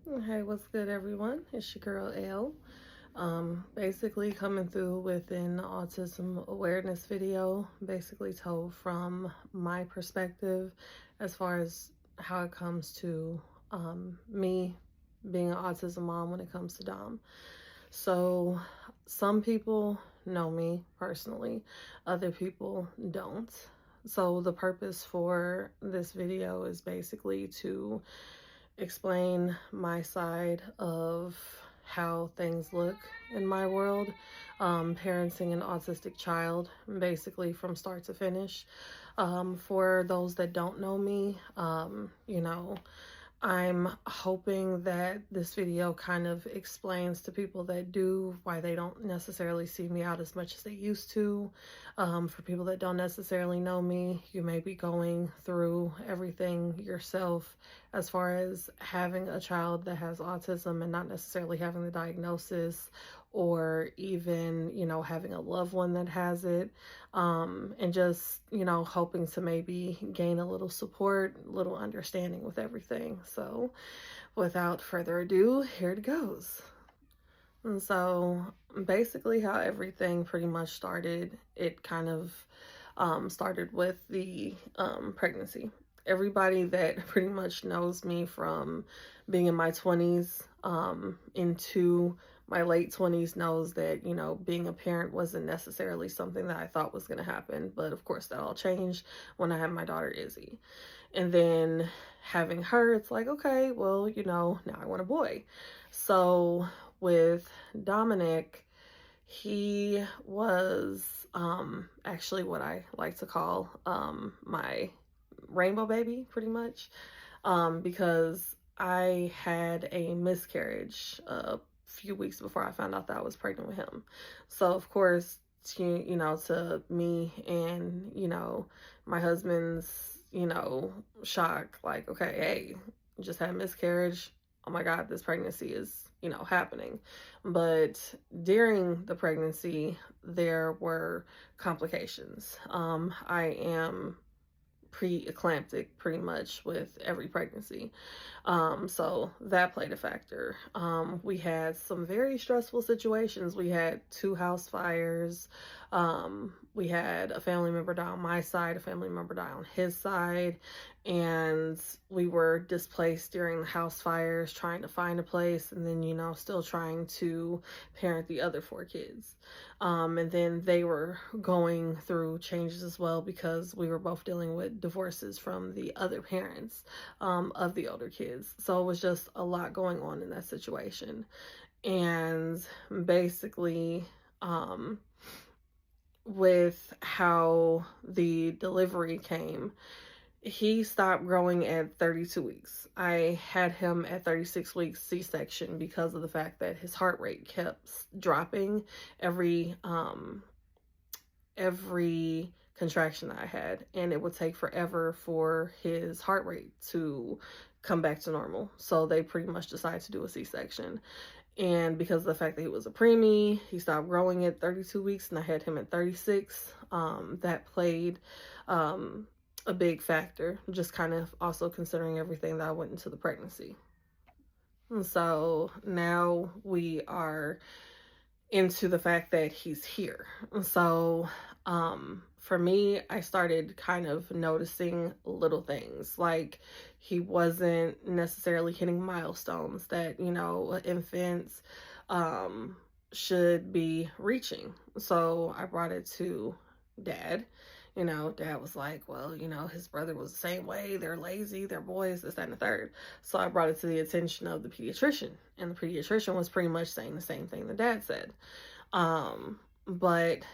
Hey, what's good, everyone? It's your girl, L. Basically coming through with an autism awareness video, basically told from my perspective as far as how it comes to me being an autism mom when it comes to Dom. So, some people know me personally, other people don't. So, the purpose for this video is basically to explain my side of how things look in my world, parenting an autistic child, basically from start to finish. For those that don't know me, I'm hoping that this video kind of explains to people that do why they don't necessarily see me out as much as they used to. For people that don't necessarily know me, you may be going through everything yourself as far as having a child that has autism and not necessarily having the diagnosis, or even, having a loved one that has it, and just, hoping to maybe gain a little support, a little understanding with everything. So without further ado, here it goes. And so basically how everything pretty much started, it kind of started with the pregnancy. Everybody that pretty much knows me from being in my 20s into my late 20s knows that, being a parent wasn't necessarily something that I thought was going to happen. But of course, that all changed when I had my daughter, Izzy. And then having her, it's like, okay, well, now I want a boy. So with Dominic, he was actually what I like to call my rainbow baby, pretty much, because I had a miscarriage a few weeks before I found out that I was pregnant with him. So of course, to me and my husband's shock, like, okay, hey, just had a miscarriage. Oh my God, this pregnancy is happening. But during the pregnancy, there were complications. I am pre-eclamptic pretty much with every pregnancy. So that played a factor. We had some very stressful situations. We had 2 house fires. We had a family member die on my side, a family member die on his side, and we were displaced during the house fires, trying to find a place, and then, still trying to parent the other 4 kids. And then they were going through changes as well because we were both dealing with divorces from the other parents of the older kids. So it was just a lot going on in that situation. And basically, with how the delivery came, he stopped growing at 32 weeks. I had him at 36 weeks C-section because of the fact that his heart rate kept dropping every contraction that I had, and it would take forever for his heart rate to come back to normal. So they pretty much decided to do a C-section. And because of the fact that he was a preemie, he stopped growing at 32 weeks and I had him at 36. That played a big factor, just kind of also considering everything that I went into the pregnancy. And so now we are into the fact that he's here. So for me, I started kind of noticing little things, like he wasn't necessarily hitting milestones that infants should be reaching. So I brought it to Dad. Dad was like, well, his brother was the same way. They're lazy, they're boys, this, that, and the third. So I brought it to the attention of the pediatrician, and the pediatrician was pretty much saying the same thing that Dad said. But,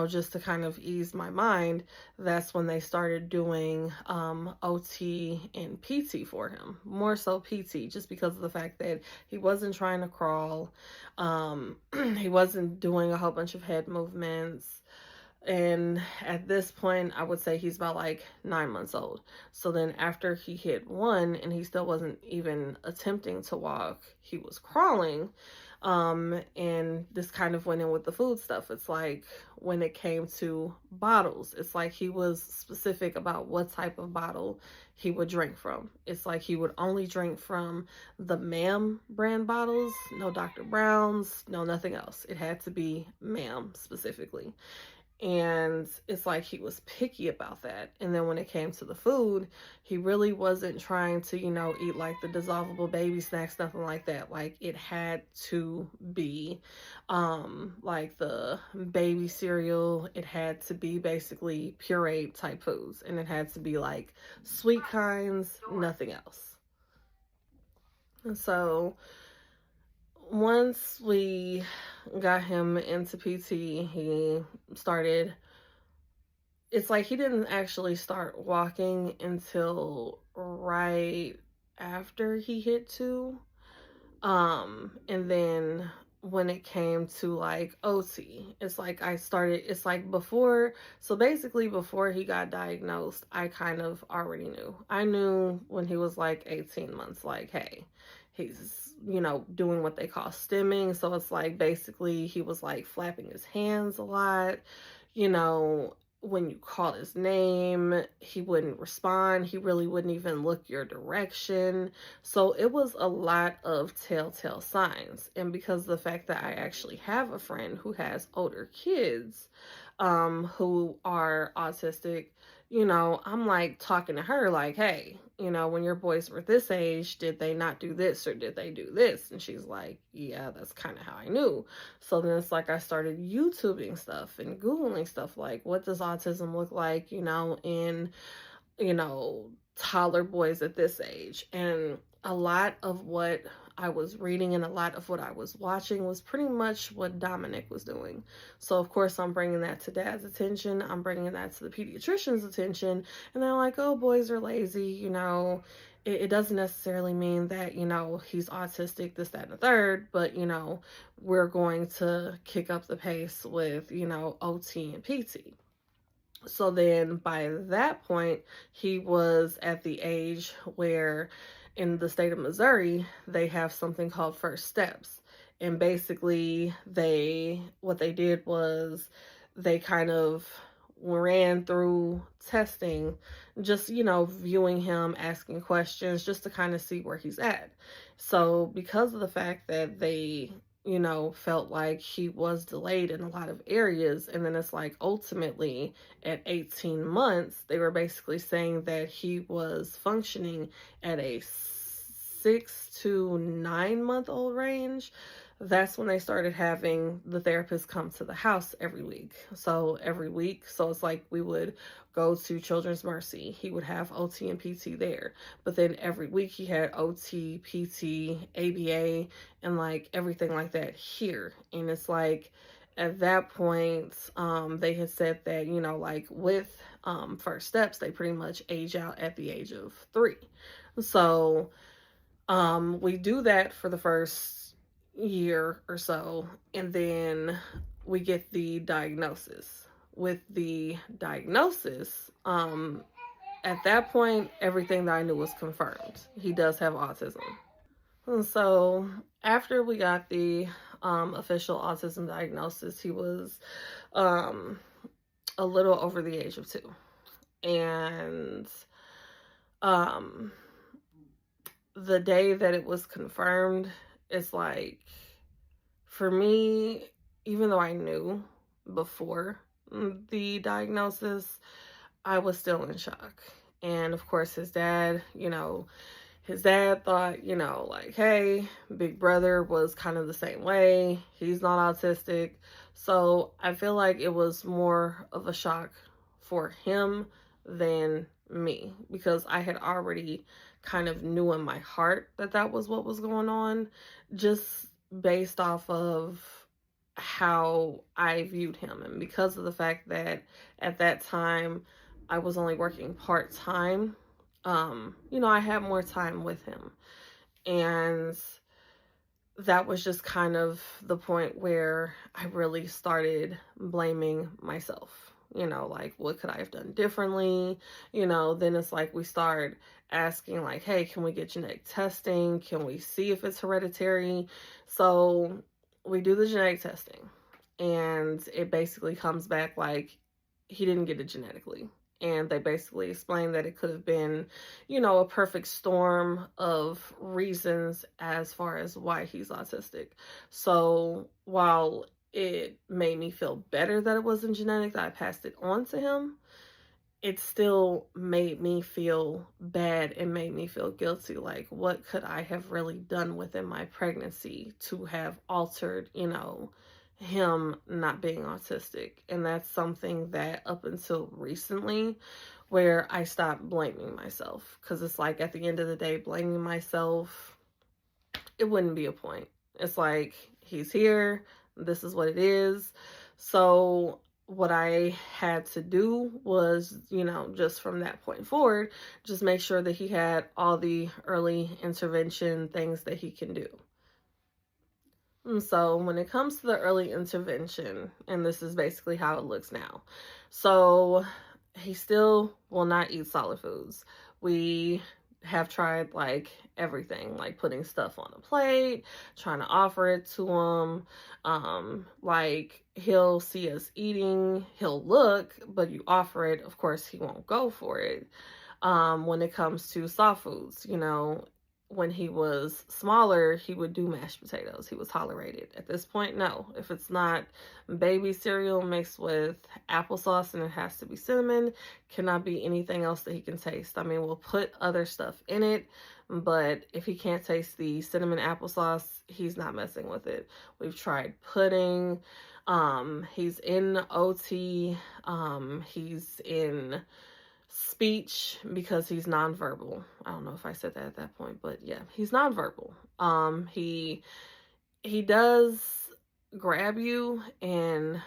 just to kind of ease my mind, that's when they started doing OT and PT for him. More so PT, just because of the fact that he wasn't trying to crawl. He wasn't doing a whole bunch of head movements. And at this point, I would say he's about like 9 months old. So then after he hit 1 and he still wasn't even attempting to walk, he was crawling. And this kind of went in with the food stuff. It's like when it came to bottles, it's like he was specific about what type of bottle he would drink from. It's like he would only drink from the Ma'am brand bottles, no Dr. Brown's, no nothing else. It had to be Ma'am specifically. And it's like he was picky about that. And then when it came to the food, he really wasn't trying to, eat like the dissolvable baby snacks, nothing like that. Like it had to be like the baby cereal. It had to be basically pureed type foods. And it had to be like sweet kinds, nothing else. And so once we got him into PT, he started, it's like he didn't actually start walking until right after he hit 2. And then when it came to like OT, it's like it's like before, so basically before he got diagnosed, I kind of already knew. I knew when he was like 18 months, like, hey, he's, doing what they call stimming. So it's like basically he was like flapping his hands a lot, when you called his name, he wouldn't respond. He really wouldn't even look your direction. So it was a lot of telltale signs. And because of the fact that I actually have a friend who has older kids who are autistic, I'm like talking to her like, hey, when your boys were this age, did they not do this or did they do this? And she's like, yeah, that's kind of how I knew. So then it's like I started YouTubing stuff and Googling stuff like, what does autism look like, in, toddler boys at this age? And a lot of what I was reading and a lot of what I was watching was pretty much what Dominic was doing. So of course I'm bringing that to dad's attention. I'm bringing that to the pediatrician's attention. And they're like, oh, boys are lazy, it doesn't necessarily mean that, he's autistic, this, that, and the third, but, we're going to kick up the pace with, OT and PT. So then by that point, he was at the age where in the state of Missouri, they have something called First Steps. And basically what they did was they kind of ran through testing, just, viewing him, asking questions, just to kind of see where he's at. So because of the fact that they felt like he was delayed in a lot of areas. And then it's like ultimately at 18 months, they were basically saying that he was functioning at a 6 to 9 month old range. That's when they started having the therapist come to the house every week. So it's like we would go to Children's Mercy. He would have OT and PT there. But then every week he had OT, PT, ABA, and like everything like that here. And it's like at that point, they had said that, like with First Steps, they pretty much age out at the age of 3. So we do that for the first year or so, and then we get the diagnosis. With the diagnosis, at that point, everything that I knew was confirmed. He does have autism. And so after we got the official autism diagnosis, he was a little over the age of 2. And the day that it was confirmed, it's like, for me, even though I knew before the diagnosis, I was still in shock. And of course, his dad thought, like, hey, big brother was kind of the same way. He's not autistic. So I feel like it was more of a shock for him than me, because I had already kind of knew in my heart that that was what was going on, just based off of how I viewed him. And because of the fact that at that time I was only working part-time, I had more time with him. And that was just kind of the point where I really started blaming myself. Like, what could I have done differently? Then it's like we start asking, like, hey, can we get genetic testing? Can we see if it's hereditary? So we do the genetic testing, and it basically comes back like he didn't get it genetically. And they basically explained that it could have been, a perfect storm of reasons as far as why he's autistic. So while it made me feel better that it wasn't genetic, that I passed it on to him, it still made me feel bad and made me feel guilty. Like, what could I have really done within my pregnancy to have altered, him not being autistic? And that's something that up until recently, where I stopped blaming myself. Because it's like, at the end of the day, blaming myself, it wouldn't be a point. It's like, he's here, this is what it is. So what I had to do was, just from that point forward, just make sure that he had all the early intervention things that he can do. And so when it comes to the early intervention, and this is basically how it looks now. So he still will not eat solid foods. We have tried like everything, like putting stuff on a plate, trying to offer it to him. Like he'll see us eating, he'll look, but you offer it, of course he won't go for it. When it comes to soft foods, when he was smaller, he would do mashed potatoes. He was tolerated. At this point, no. If it's not baby cereal mixed with applesauce and it has to be cinnamon, cannot be anything else that he can taste. I mean, we'll put other stuff in it, but if he can't taste the cinnamon applesauce, he's not messing with it. We've tried pudding. He's in OT. He's in speech because he's nonverbal. I don't know if I said that at that point, but yeah, he's nonverbal. He does grab you and,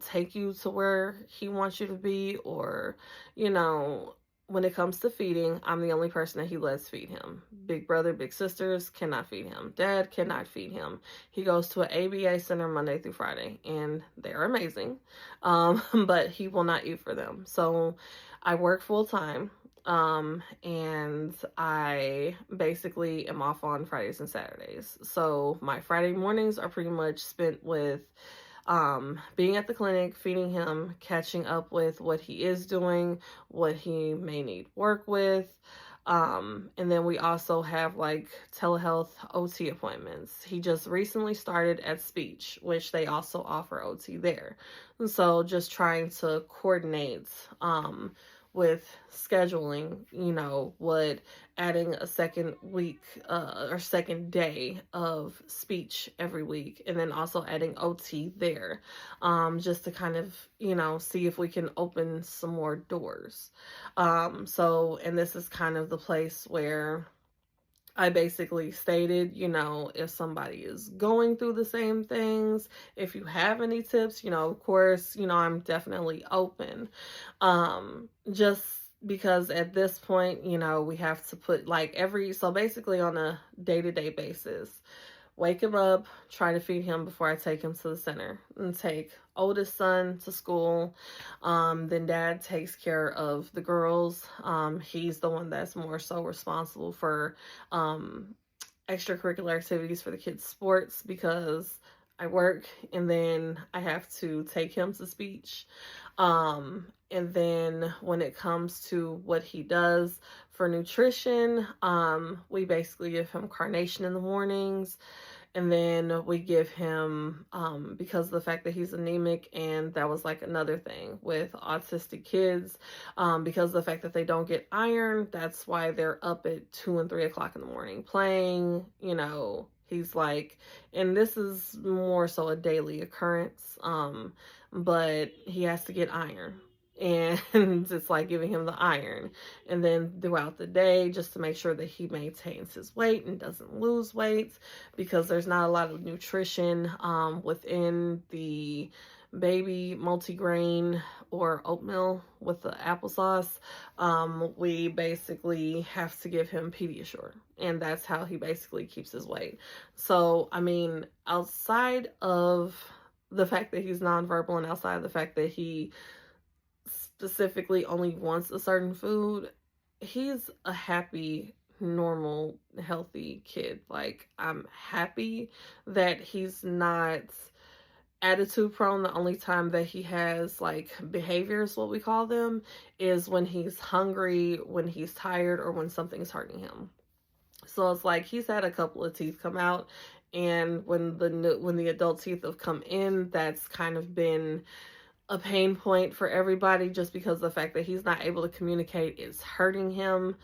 take you to where he wants you to be, or, when it comes to feeding, I'm the only person that he lets feed him. Big brother, big sisters cannot feed him. Dad cannot feed him. He goes to an ABA center Monday through Friday, and they're amazing, but he will not eat for them. So I work full time, and I basically am off on Fridays and Saturdays. So my Friday mornings are pretty much spent with being at the clinic, feeding him, catching up with what he is doing, what he may need work with. And then we also have like telehealth OT appointments. He just recently started at speech, which they also offer OT there. And so just trying to coordinate, with scheduling, what adding a second week or second day of speech every week, and then also adding OT there, just to kind of, see if we can open some more doors. And this is kind of the place where I basically stated, if somebody is going through the same things, if you have any tips, of course, I'm definitely open. Just because at this point, we have to put so basically on a day-to-day basis, wake him up, try to feed him before I take him to the center, and take oldest son to school. Then dad takes care of the girls. He's the one that's more so responsible for extracurricular activities for the kids' sports, because I work and then I have to take him to speech. And then when it comes to what he does for nutrition, we basically give him carnation in the mornings. And then we give him, because of the fact that he's anemic, and that was like another thing with autistic kids, because of the fact that they don't get iron, that's why they're up at 2 and 3 o'clock in the morning playing, he's like, and this is more so a daily occurrence, but he has to get iron. And it's like giving him the iron, and then throughout the day, just to make sure that he maintains his weight and doesn't lose weight, because there's not a lot of nutrition within the baby multigrain or oatmeal with the applesauce. We basically have to give him Pediasure, and that's how he basically keeps his weight. So I mean, outside of the fact that he's nonverbal, and outside of the fact that he specifically only wants a certain food, he's a happy normal, healthy kid. Like, I'm happy that he's not attitude prone. The only time that he has like behaviors, what we call them, is when he's hungry, when he's tired, or when something's hurting him. So it's like he's had a couple of teeth come out, and when the adult teeth have come in, that's kind of been a pain point for everybody, just because the fact that he's not able to communicate is hurting him.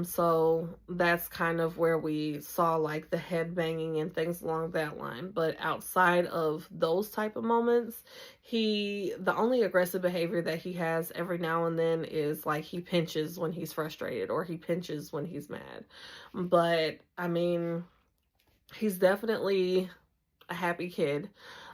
So that's kind of where we saw like the head banging and things along that line. But outside of those type of moments, the only aggressive behavior that he has every now and then is like he pinches when he's frustrated, or he pinches when he's mad. But I mean, he's definitely a happy kid.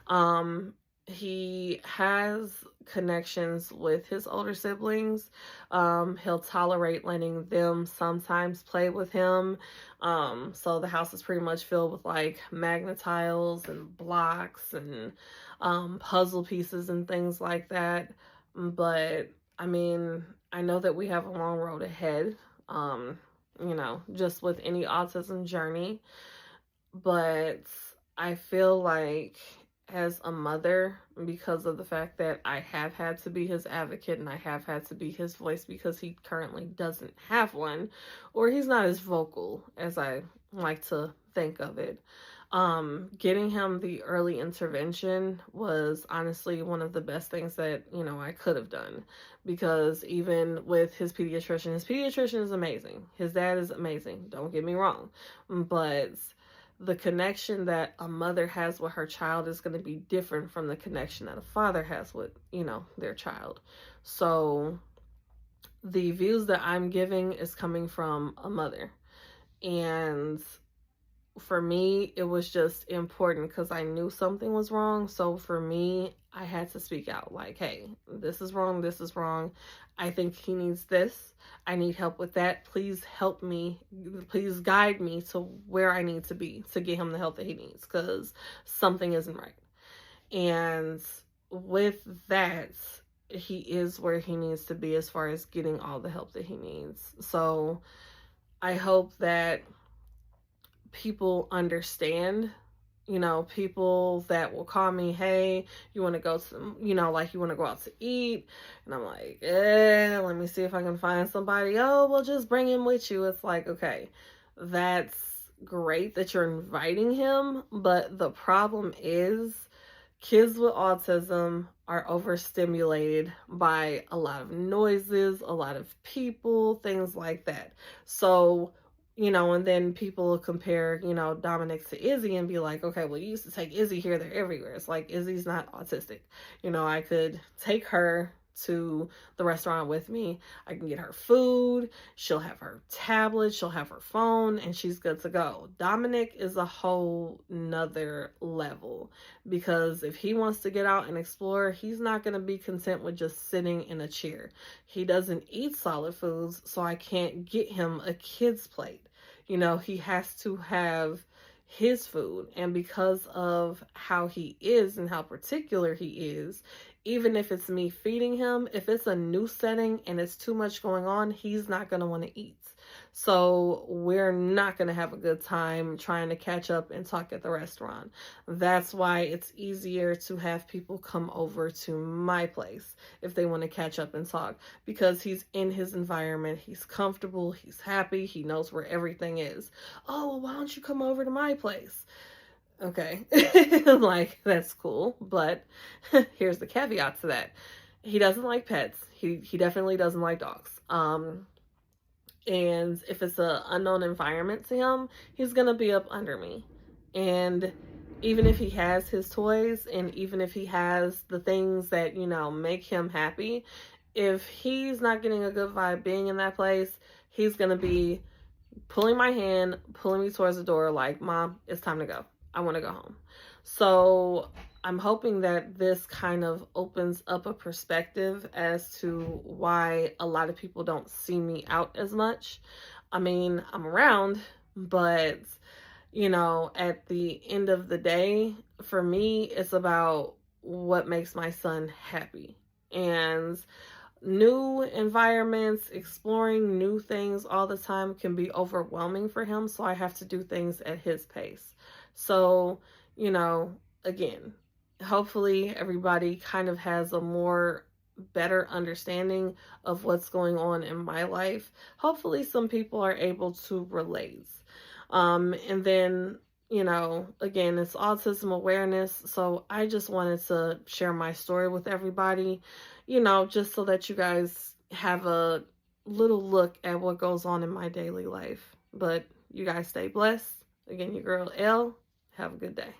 Um, he has connections with his older siblings. He'll tolerate letting them sometimes play with him. So the house is pretty much filled with like magnetiles and blocks and puzzle pieces and things like that. But I mean, I know that we have a long road ahead. Just with any autism journey. But I feel like as a mother, because of the fact that I have had to be his advocate and I have had to be his voice because he currently doesn't have one, or he's not as vocal as I like to think of it. Getting him the early intervention was honestly one of the best things that, I could have done, because even with his pediatrician is amazing. His dad is amazing. Don't get me wrong. But the connection that a mother has with her child is going to be different from the connection that a father has with, their child. So the views that I'm giving is coming from a mother. And for me, it was just important because I knew something was wrong. So for me, I had to speak out like, hey, this is wrong. This is wrong. I think he needs this. I need help with that. Please help me. Please guide me to where I need to be to get him the help that he needs, because something isn't right. And with that, he is where he needs to be as far as getting all the help that he needs. So I hope that people understand, people that will call me, hey, you want to go to, like you want to go out to eat. And I'm like, let me see if I can find somebody. Oh, well, just bring him with you. It's like, okay, that's great that you're inviting him. But the problem is kids with autism are overstimulated by a lot of noises, a lot of people, things like that. So, and then people compare, Dominic to Izzy and be like, okay, well, you used to take Izzy here, there, everywhere. It's like, Izzy's not autistic. I could take her to the restaurant with me. I can get her food. She'll have her tablet. She'll have her phone, and she's good to go. Dominic is a whole nother level, because if he wants to get out and explore, he's not going to be content with just sitting in a chair. He doesn't eat solid foods, so I can't get him a kid's plate. He has to have his food. And because of how he is and how particular he is, even if it's me feeding him, if it's a new setting and it's too much going on, he's not going to want to eat. So we're not going to have a good time trying to catch up and talk at the restaurant. That's why it's easier to have people come over to my place if they want to catch up and talk, because he's in his environment. He's comfortable. He's happy. He knows where everything is. Oh, well, why don't you come over to my place? Okay. Like, that's cool. But here's the caveat to that. He doesn't like pets. He definitely doesn't like dogs. And if it's an unknown environment to him, he's going to be up under me. And even if he has his toys, and even if he has the things that, make him happy, if he's not getting a good vibe being in that place, he's going to be pulling my hand, pulling me towards the door like, Mom, it's time to go. I want to go home. So I'm hoping that this kind of opens up a perspective as to why a lot of people don't see me out as much. I mean, I'm around, but, at the end of the day, for me, it's about what makes my son happy. And new environments, exploring new things all the time can be overwhelming for him. So I have to do things at his pace. So, you know, again, hopefully everybody kind of has a more better understanding of what's going on in my life. Hopefully some people are able to relate. And then, you know, again, it's autism awareness. So I just wanted to share my story with everybody, you know, just so that you guys have a little look at what goes on in my daily life. But you guys stay blessed. Again, your girl L. Have a good day.